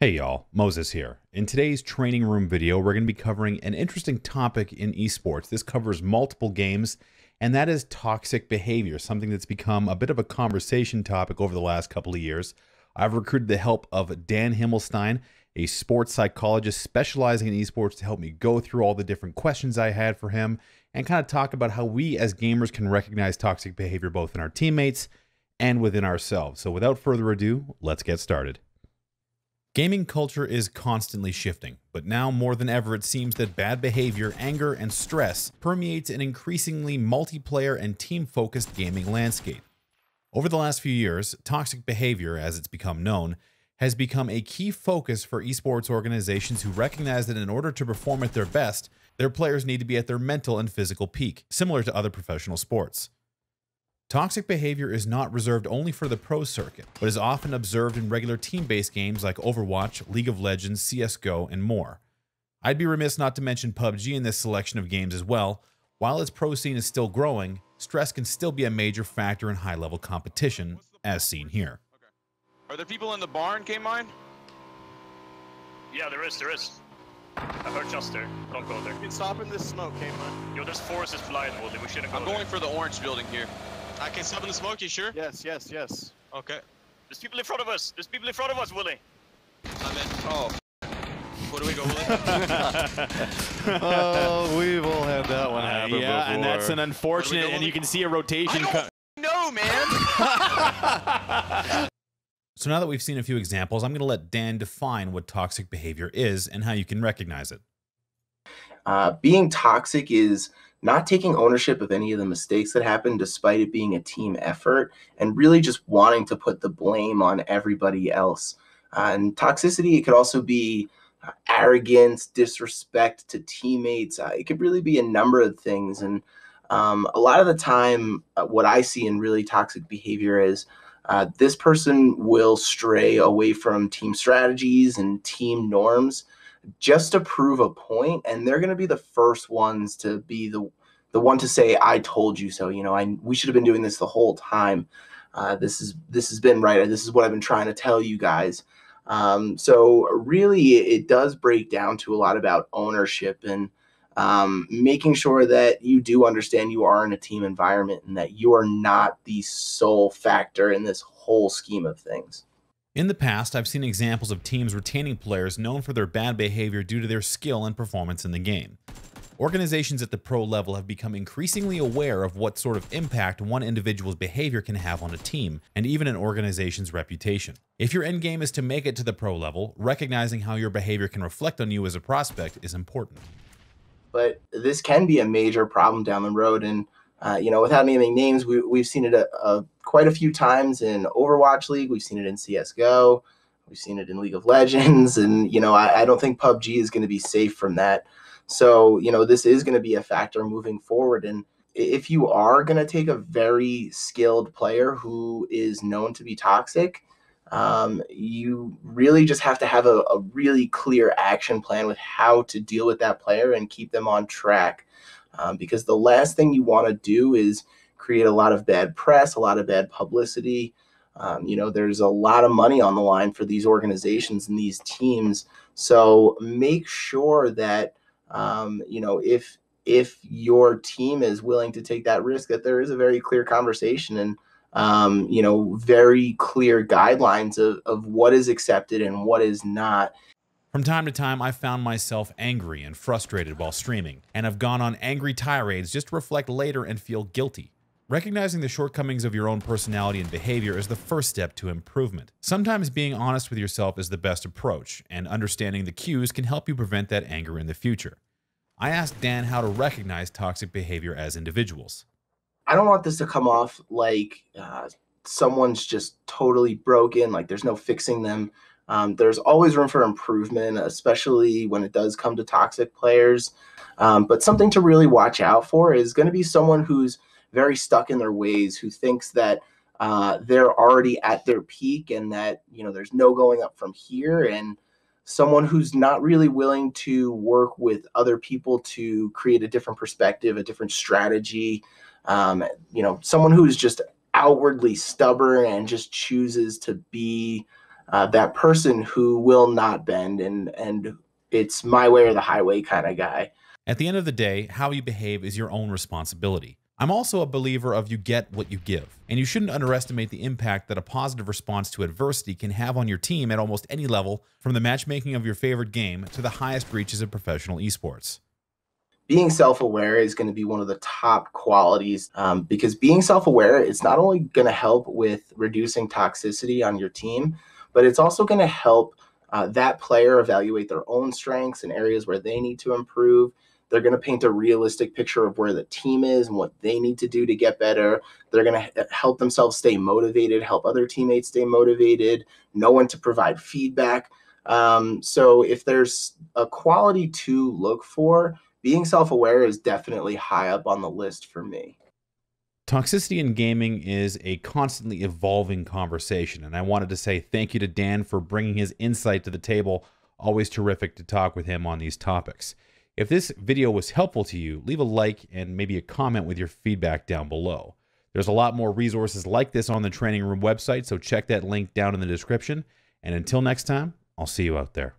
Hey y'all, Moses here. In today's training room video, we're going to be covering an interesting topic in esports. This covers multiple games, and that is toxic behavior, something that's become a bit of a conversation topic over the last couple of years. I've recruited the help of Dan Himmelstein, a sports psychologist specializing in esports, to help me go through all the different questions I had for him and kind of talk about how we as gamers can recognize toxic behavior both in our teammates and within ourselves. So without further ado, let's get started. Gaming culture is constantly shifting, but now more than ever it seems that bad behavior, anger, and stress permeates an increasingly multiplayer and team-focused gaming landscape. Over the last few years, toxic behavior, as it's become known, has become a key focus for esports organizations who recognize that in order to perform at their best, their players need to be at their mental and physical peak, similar to other professional sports. Toxic behavior is not reserved only for the pro circuit, but is often observed in regular team-based games like Overwatch, League of Legends, CSGO, and more. I'd be remiss not to mention PUBG in this selection of games as well. While its pro scene is still growing, stress can still be a major factor in high-level competition, as seen here. Okay. Are there people in the barn, K-Mine? Yeah, there is. I heard just there. Don't go there. You can stop in this smoke, K-Mine. Yo, there's forces flying, Woody. We shouldn't go I'm there. going for the orange building here. I can stop in the smoke, you sure? Yes. Okay. There's people in front of us. Willie. I'm in. Oh. Where do we go, Willie? Oh, we've all had that one happen before. And that's an unfortunate, and you can see a rotation. No, man! So now that we've seen a few examples, I'm going to let Dan define what toxic behavior is and how you can recognize it. Being toxic is not taking ownership of any of the mistakes that happen despite it being a team effort and really just wanting to put the blame on everybody else. And toxicity, it could also be arrogance, disrespect to teammates. It could really be a number of things. And a lot of the time, what I see in really toxic behavior is this person will stray away from team strategies and team norms just to prove a point, and they're going to be the first ones to be the one to say, "I told you so." You know, we should have been doing this the whole time. This has been right. This is what I've been trying to tell you guys. So really, it does break down to a lot about ownership and making sure that you do understand you are in a team environment and that you are not the sole factor in this whole scheme of things. In the past, I've seen examples of teams retaining players known for their bad behavior due to their skill and performance in the game. Organizations at the pro level have become increasingly aware of what sort of impact one individual's behavior can have on a team, and even an organization's reputation. If your end game is to make it to the pro level, recognizing how your behavior can reflect on you as a prospect is important. But this can be a major problem down the road, and without naming names, we've seen it quite a few times in Overwatch League. We've seen it in CSGO. We've seen it in League of Legends. And, I don't think PUBG is going to be safe from that. So, this is going to be a factor moving forward. And if you are going to take a very skilled player who is known to be toxic, you really just have to have a really clear action plan with how to deal with that player and keep them on track. Because the last thing you want to do is create a lot of bad press, a lot of bad publicity. There's a lot of money on the line for these organizations and these teams. So make sure that, if your team is willing to take that risk, that there is a very clear conversation and, very clear guidelines of what is accepted and what is not. From time to time, I found myself angry and frustrated while streaming, and have gone on angry tirades just to reflect later and feel guilty. Recognizing the shortcomings of your own personality and behavior is the first step to improvement. Sometimes being honest with yourself is the best approach, and understanding the cues can help you prevent that anger in the future. I asked Dan how to recognize toxic behavior as individuals. I don't want this to come off like someone's just totally broken, like there's no fixing them. There's always room for improvement, especially when it does come to toxic players. But something to really watch out for is going to be someone who's very stuck in their ways, who thinks that they're already at their peak and that, there's no going up from here. And someone who's not really willing to work with other people to create a different perspective, a different strategy. Someone who's just outwardly stubborn and just chooses to be that person who will not bend, and it's my way or the highway kind of guy. At the end of the day, how you behave is your own responsibility. I'm also a believer of you get what you give, and you shouldn't underestimate the impact that a positive response to adversity can have on your team at almost any level, from the matchmaking of your favorite game to the highest reaches of professional esports. Being self-aware is going to be one of the top qualities, because being self-aware, it's not only going to help with reducing toxicity on your team, but it's also going to help that player evaluate their own strengths and areas where they need to improve. They're going to paint a realistic picture of where the team is and what they need to do to get better. They're going to help themselves stay motivated, help other teammates stay motivated, know when to provide feedback. So if there's a quality to look for, being self-aware is definitely high up on the list for me. Toxicity in gaming is a constantly evolving conversation, and I wanted to say thank you to Dan for bringing his insight to the table. Always terrific to talk with him on these topics. If this video was helpful to you, leave a like and maybe a comment with your feedback down below. There's a lot more resources like this on the Training Room website, so check that link down in the description. And until next time, I'll see you out there.